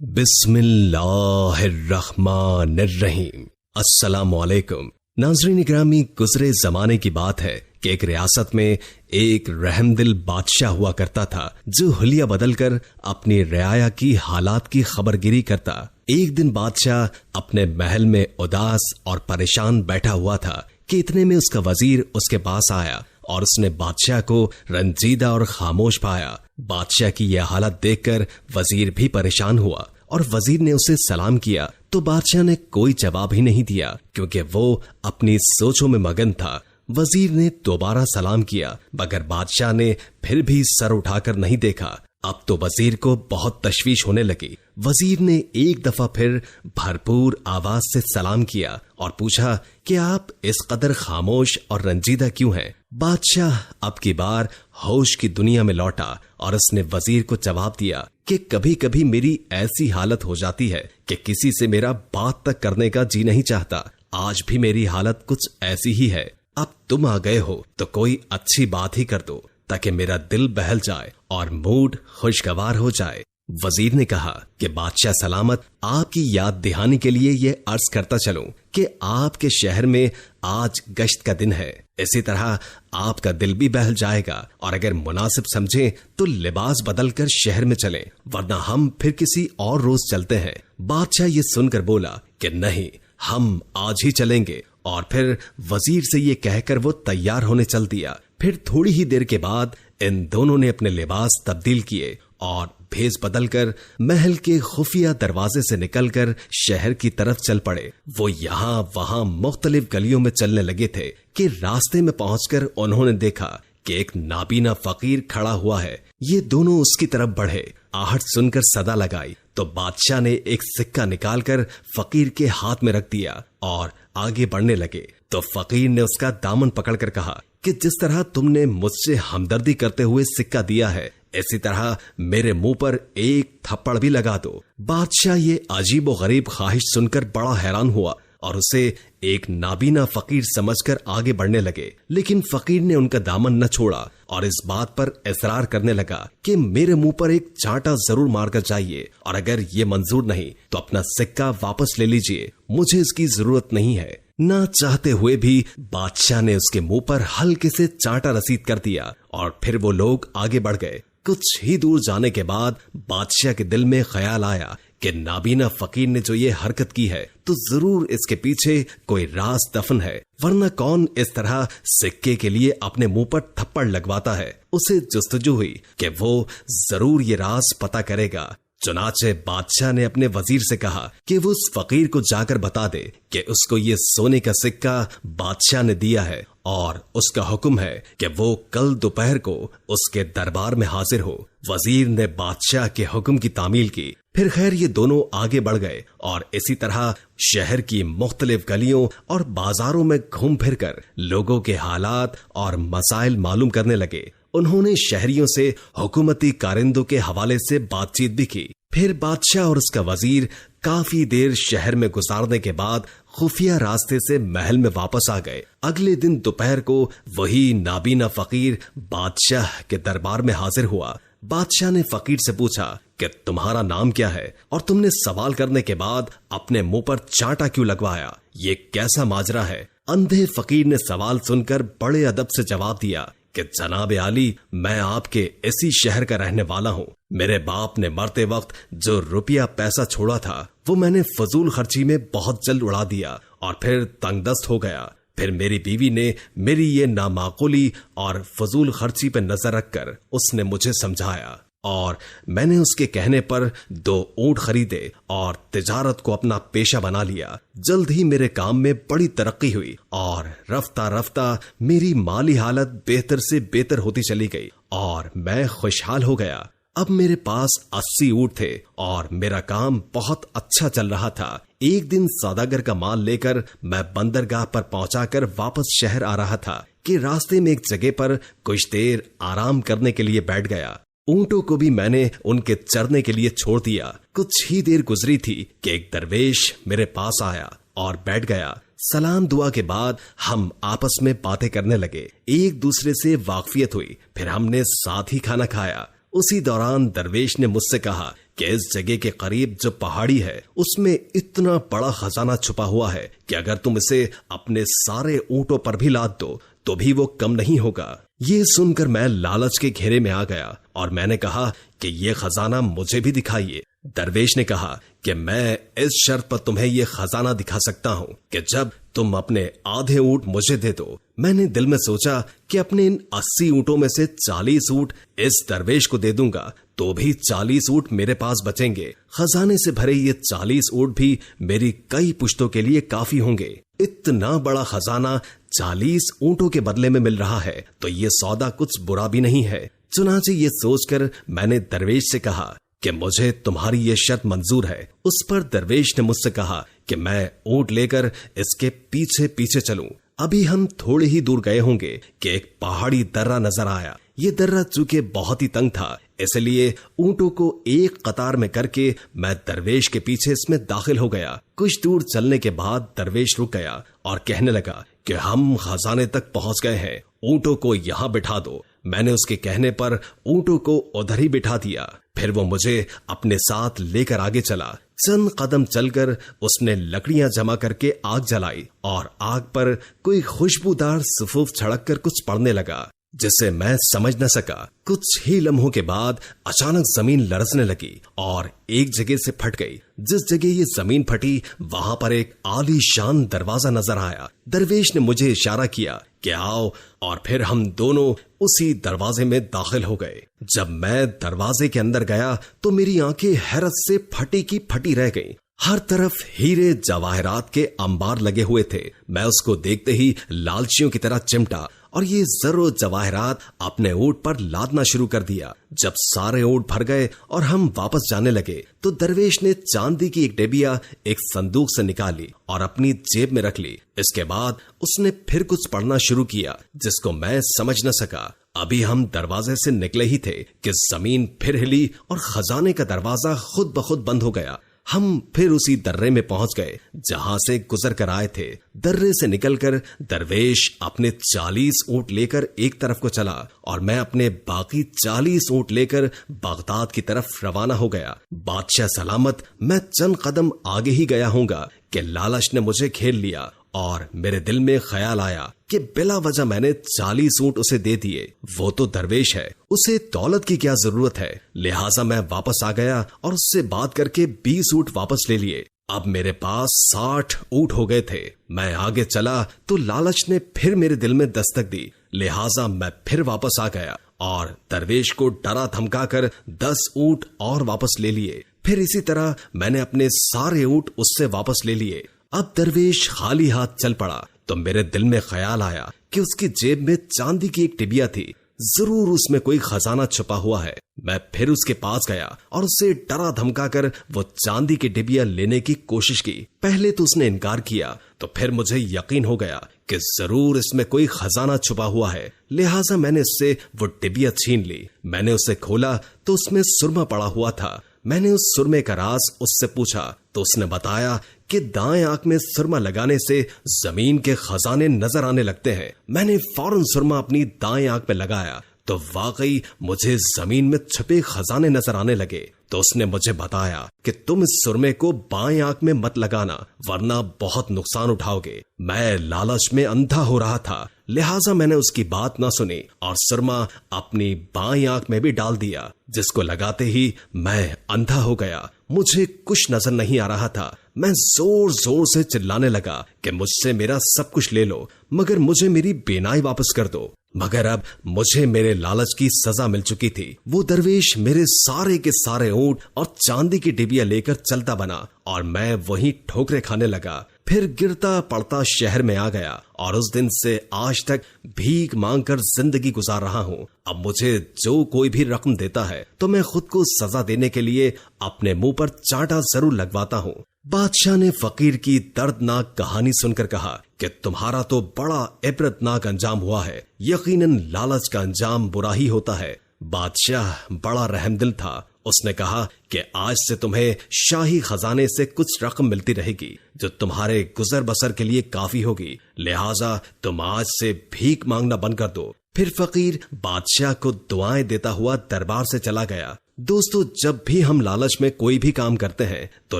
बिस्मिल्लाहिर्रहमानिर्रहीम। अस्सलामुअलैकुम। नाज़रीन इकरामी, गुज़रे ज़माने की बात है कि एक रियासत में एक रहमदिल बादशाह हुआ करता था जो हुलिया बदलकर अपनी रियाया की हालात की खबरगिरी करता। एक दिन बादशाह अपने महल में उदास और परेशान बैठा हुआ था कि इतने में उसका वजीर उसके पास आया और उसने बादशाह को रंजीदा और खामोश पाया। बादशाह की यह हालत देखकर वजीर भी परेशान हुआ और वजीर ने उसे सलाम किया तो बादशाह ने कोई जवाब ही नहीं दिया क्योंकि वो अपनी सोचों में मगन था। वजीर ने दोबारा सलाम किया मगर बादशाह ने फिर भी सर उठाकर नहीं देखा। अब तो वजीर को बहुत तशवीश होने लगी। वजीर ने एक दफा फिर भरपूर आवाज से सलाम किया और पूछा कि आप इस कदर खामोश और रंजीदा क्यों हैं? बादशाह अब की बार होश की दुनिया में लौटा और उसने वजीर को जवाब दिया कि कभी कभी मेरी ऐसी हालत हो जाती है कि किसी से मेरा बात तक करने का जी नहीं चाहता। आज भी मेरी हालत कुछ ऐसी ही है। अब तुम आ गए हो तो कोई अच्छी बात ही कर दो ताकि मेरा दिल बहल जाए और मूड खुशगवार हो जाए। वजीर ने कहा कि बादशाह सलामत, आपकी याद दहानी के लिए ये अर्ज करता चलूं कि आपके शहर में आज गश्त का दिन है। इसी तरह आपका दिल भी बहल जाएगा और अगर मुनासिब समझें तो लिबास बदलकर शहर में चलें, वरना हम फिर किसी और रोज चलते हैं। बादशाह ये सुनकर बोला कि नहीं, हम आज ही चलेंगे और फिर वजीर से ये कहकर वो तैयार होने चल दिया। फिर थोड़ी ही देर के बाद इन दोनों ने अपने लिबास तब्दील किए और भेस बदलकर महल के खुफिया दरवाजे से निकलकर शहर की तरफ चल पड़े। वो यहाँ वहाँ मुख्तलिफ गलियों में चलने लगे थे कि रास्ते में पहुंचकर उन्होंने देखा कि एक नाबीना फकीर खड़ा हुआ है। ये दोनों उसकी तरफ बढ़े। आहट सुनकर सदा लगाई तो बादशाह ने एक सिक्का निकालकर फकीर के हाथ में रख दिया और आगे बढ़ने लगे तो फकीर ने उसका दामन पकड़कर कहा कि जिस तरह तुमने मुझसे हमदर्दी करते हुए सिक्का दिया है, इसी तरह मेरे मुंह पर एक थप्पड़ भी लगा दो। बादशाह ये अजीब व गरीब ख्वाहिश सुनकर बड़ा हैरान हुआ और उसे एक नाबीना फकीर समझकर आगे बढ़ने लगे, लेकिन फकीर ने उनका दामन न छोड़ा और इस बात पर इसरार करने लगा कि मेरे मुंह पर एक चांटा जरूर मारकर जाइए और अगर ये मंजूर नहीं तो अपना सिक्का वापस ले लीजिए, मुझे इसकी जरूरत नहीं है। ना चाहते हुए भी बादशाह ने उसके मुंह पर हल्के से चांटा रसीद कर दिया और फिर वो लोग आगे बढ़ गए। कुछ ही दूर जाने के बाद बादशाह के दिल में ख्याल आया कि नाबीना फकीर ने जो ये हरकत की है तो जरूर इसके पीछे कोई राज दफन है, वरना कौन इस तरह सिक्के के लिए अपने मुंह पर थप्पड़ लगवाता है। उसे जुस्तजू हुई कि वो जरूर ये राज पता करेगा। चुनाचे बादशाह ने अपने वजीर से कहा कि वो उस फकीर को जाकर बता दे कि उसको ये सोने का सिक्का बादशाह ने दिया है और उसका हुक्म है कि वो कल दोपहर को उसके दरबार में हाजिर हो। वजीर ने बादशाह के हुक्म की तामील की। फिर खैर ये दोनों आगे बढ़ गए और इसी तरह शहर की मुख्तलिफ गलियों और बाजारों में घूम फिर कर लोगों के हालात और मसाइल मालूम करने लगे। उन्होंने शहरियों से हुकूमती कारिंदों के हवाले से बातचीत भी की। फिर बादशाह और उसका वजीर काफी देर शहर में गुजारने के बाद खुफिया रास्ते से महल में वापस आ गए। अगले दिन दोपहर को वही नाबीना फकीर बादशाह के दरबार में हाजिर हुआ। बादशाह ने फकीर से पूछा कि तुम्हारा नाम क्या है और तुमने सवाल करने के बाद अपने मुंह पर चांटा क्यों लगवाया? ये कैसा माजरा है? अंधे फकीर ने सवाल सुनकर बड़े अदब से जवाब दिया कि जनाब आली, मैं आपके इसी शहर का रहने वाला हूँ। मेरे बाप ने मरते वक्त जो रुपया पैसा छोड़ा था वो मैंने फजूल खर्ची में बहुत जल्द उड़ा दिया और फिर तंगदस्त हो गया। फिर मेरी बीवी ने मेरी ये नामाकूली और फजूल खर्ची पे नजर रखकर उसने मुझे समझाया और मैंने उसके कहने पर 2 ऊंट खरीदे और तिजारत को अपना पेशा बना लिया। जल्द ही मेरे काम में बड़ी तरक्की हुई और रफ्ता रफ्ता मेरी माली हालत बेहतर से बेहतर होती चली गई और मैं खुशहाल हो गया। अब मेरे पास 80 ऊंट थे और मेरा काम बहुत अच्छा चल रहा था। एक दिन सौदागर का माल लेकर मैं बंदरगाह पर पहुंचाकर वापस शहर आ रहा था कि रास्ते में एक जगह पर कुछ देर आराम करने के लिए बैठ गया। ऊंटों को भी मैंने उनके चरने के लिए छोड़ दिया। कुछ ही देर गुजरी थी कि एक दरवेश मेरे पास आया और बैठ गया। सलाम दुआ के बाद हम आपस में बातें करने लगे, एक दूसरे से वाकफियत हुई। फिर हमने साथ ही खाना खाया। उसी दौरान दरवेश ने मुझसे कहा कि इस जगह के करीब जो पहाड़ी है उसमें इतना बड़ा खजाना छुपा हुआ है कि अगर तुम इसे अपने सारे ऊंटों पर भी लाद दो तो भी वो कम नहीं होगा। ये सुनकर मैं लालच के घेरे में आ गया और मैंने कहा कि ये खजाना मुझे भी दिखाइए। दरवेश ने कहा कि मैं इस शर्त पर तुम्हें ये खजाना दिखा सकता हूँ कि जब तुम अपने आधे ऊंट मुझे दे दो। मैंने दिल में सोचा कि अपने इन 80 ऊंटों में से 40 ऊंट इस दरवेश को दे दूंगा तो भी 40 ऊंट मेरे पास बचेंगे। खजाने से भरे ये 40 ऊंट भी मेरी कई पुश्तों के लिए काफी होंगे। इतना बड़ा खजाना 40 ऊंटों के बदले में मिल रहा है तो ये सौदा कुछ बुरा भी नहीं है। चुनांचे ये सोचकर मैंने दरवेश से कहा कि मुझे तुम्हारी ये शर्त मंजूर है। उस पर दरवेश ने मुझसे कहा कि मैं ऊंट लेकर इसके पीछे पीछे चलूं। अभी हम थोड़े ही दूर गए होंगे कि एक पहाड़ी दर्रा नजर आया। ये दर्रा चूंकि बहुत ही तंग था इसलिए ऊंटों को एक कतार में करके मैं दरवेश के पीछे इसमें दाखिल हो गया। कुछ दूर चलने के बाद दरवेश रुक गया और कहने लगा कि हम खजाने तक पहुंच गए हैं, ऊंटों को यहाँ बिठा दो। मैंने उसके कहने पर ऊंटों को उधर ही बिठा दिया। फिर वो मुझे अपने साथ लेकर आगे चला। चंद कदम चलकर उसने लकड़ियां जमा करके आग जलाई और आग पर कोई खुशबूदार सफूफ छड़क कर कुछ पड़ने लगा जिसे मैं समझ न सका। कुछ ही लम्हों के बाद अचानक जमीन लरजने लगी और एक जगह से फट गई। जिस जगह ये जमीन फटी वहां पर एक आलीशान दरवाजा नजर आया। दरवेश ने मुझे इशारा किया कि आओ और फिर हम दोनों उसी दरवाजे में दाखिल हो गए। जब मैं दरवाजे के अंदर गया तो मेरी आंखें हैरत से फटी की फटी रह गईं। हर तरफ हीरे जवाहरात के अंबार लगे हुए थे। मैं उसको देखते ही लालचियों की तरह चिमटा और ये जरो जवाहरात अपने ऊंट पर लादना शुरू कर दिया। जब सारे ऊंट भर गए और हम वापस जाने लगे तो दरवेश ने चांदी की एक डेबिया एक संदूक से निकाली और अपनी जेब में रख ली। इसके बाद उसने फिर कुछ पढ़ना शुरू किया जिसको मैं समझ न सका। अभी हम दरवाजे से निकले ही थे कि जमीन फिर हिली और खजाने का दरवाजा खुद ब खुद बंद हो गया। हम फिर उसी दर्रे में पहुंच गए जहां से गुजर कर आए थे। दर्रे से निकलकर दरवेश अपने 40 ऊंट लेकर एक तरफ को चला और मैं अपने बाकी 40 ऊंट लेकर बगदाद की तरफ रवाना हो गया। बादशाह सलामत मैं चंद कदम आगे ही गया होऊंगा कि लालच ने मुझे घेर लिया और मेरे दिल में ख्याल आया कि बिला वजह मैंने 40 ऊंट उसे दे दिए। वो तो दरवेश है, उसे दौलत की क्या जरूरत है। लिहाजा मैं वापस आ गया और उससे बात करके 20 ऊंट वापस ले लिए। अब मेरे पास 60 ऊंट हो गए थे। मैं आगे चला तो लालच ने फिर मेरे दिल में दस्तक दी। लिहाजा मैं फिर वापस आ गया और दरवेश को डरा धमका कर 10 ऊंट और वापस ले लिए। फिर इसी तरह मैंने अपने सारे ऊंट उससे वापस ले लिए। अब दरवेश खाली हाथ चल पड़ा तो मेरे दिल में ख्याल आया कि उसकी जेब में चांदी की एक टिबिया थी, जरूर उसमें कोई खजाना छुपा हुआ है। मैं फिर उसके पास गया और उससे डरा धमका कर वो चांदी की डिबिया लेने की कोशिश की। पहले तो उसने इनकार किया तो फिर मुझे यकीन हो गया कि जरूर इसमें कोई खजाना छुपा हुआ है। लिहाजा मैंने उससे वो डिबिया छीन ली। मैंने उसे खोला तो उसमें सुरमा पड़ा हुआ था। मैंने उस सुरमे का राज उससे पूछा तो उसने बताया कि दाएं आंख में सुरमा लगाने से जमीन के खजाने नजर आने लगते हैं। मैंने फौरन सुरमा अपनी दाएं आंख में लगाया तो वाकई मुझे जमीन में छुपे खजाने नजर आने लगे। तो उसने मुझे बताया कि तुम इस सुरमे को बाएं आंख में मत लगाना वरना बहुत नुकसान उठाओगे। मैं लालच में अंधा हो रहा था, लिहाजा मैंने उसकी बात ना सुनी और सुरमा अपनी बाएं आंख में भी डाल दिया, जिसको लगाते ही मैं अंधा हो गया। मुझे कुछ नजर नहीं आ रहा था। मैं जोर जोर से चिल्लाने लगा कि मुझसे मेरा सब कुछ ले लो मगर मुझे मेरी बेनाई वापस कर दो। मगर अब मुझे मेरे लालच की सजा मिल चुकी थी। वो दरवेश मेरे सारे के सारे ऊंट और चांदी की डिबिया लेकर चलता बना और मैं वहीं ठोकरे खाने लगा। फिर गिरता पड़ता शहर में आ गया और उस दिन से आज तक भीख मांगकर जिंदगी गुजार रहा हूँ। अब मुझे जो कोई भी रकम देता है तो मैं खुद को सजा देने के लिए अपने मुंह पर चांटा जरूर लगवाता हूँ। बादशाह ने फकीर की दर्दनाक कहानी सुनकर कहा कि तुम्हारा तो बड़ा इबरतनाक अंजाम हुआ है। यकीनन लालच का अंजाम बुरा ही होता है। बादशाह बड़ा रहमदिल था। उसने कहा कि आज से तुम्हें शाही खजाने से कुछ रकम मिलती रहेगी जो तुम्हारे गुजर बसर के लिए काफी होगी। लिहाजा तुम आज से भीख मांगना बंद कर दो। फिर फकीर बादशाह को दुआएं देता हुआ दरबार से चला गया। दोस्तों, जब भी हम लालच में कोई भी काम करते हैं तो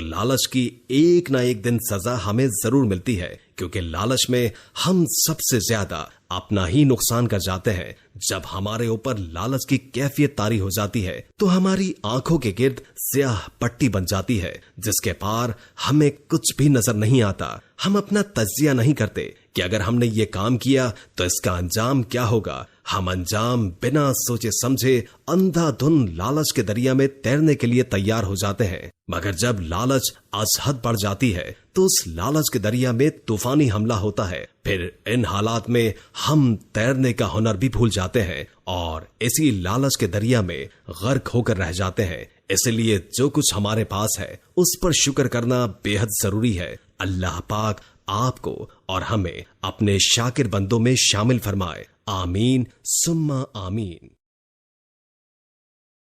लालच की एक ना एक दिन सजा हमें जरूर मिलती है, क्योंकि लालच में हम सबसे ज्यादा अपना ही नुकसान कर जाते हैं। जब हमारे ऊपर लालच की कैफियत तारी हो जाती है तो हमारी आंखों के गिर्द स्याह पट्टी बन जाती है, जिसके पार हमें कुछ भी नजर नहीं आता। हम अपना तज्जिया नहीं करते कि अगर हमने ये काम किया तो इसका अंजाम क्या होगा। हम अंजाम बिना सोचे समझे अंधाधुन लालच के दरिया में तैरने के लिए तैयार हो जाते हैं। मगर जब लालच आज हद बढ़ जाती है तो उस लालच के दरिया में तूफानी हमला होता है। फिर इन हालात में हम तैरने का हुनर भी भूल जाते हैं और इसी लालच के दरिया में गर्क होकर रह जाते हैं। इसलिए जो कुछ हमारे पास है उस पर शुक्र करना बेहद जरूरी है। अल्लाह पाक आपको और हमें अपने शाकिर बंदों में शामिल फरमाए। आमीन सुम्मा आमीन।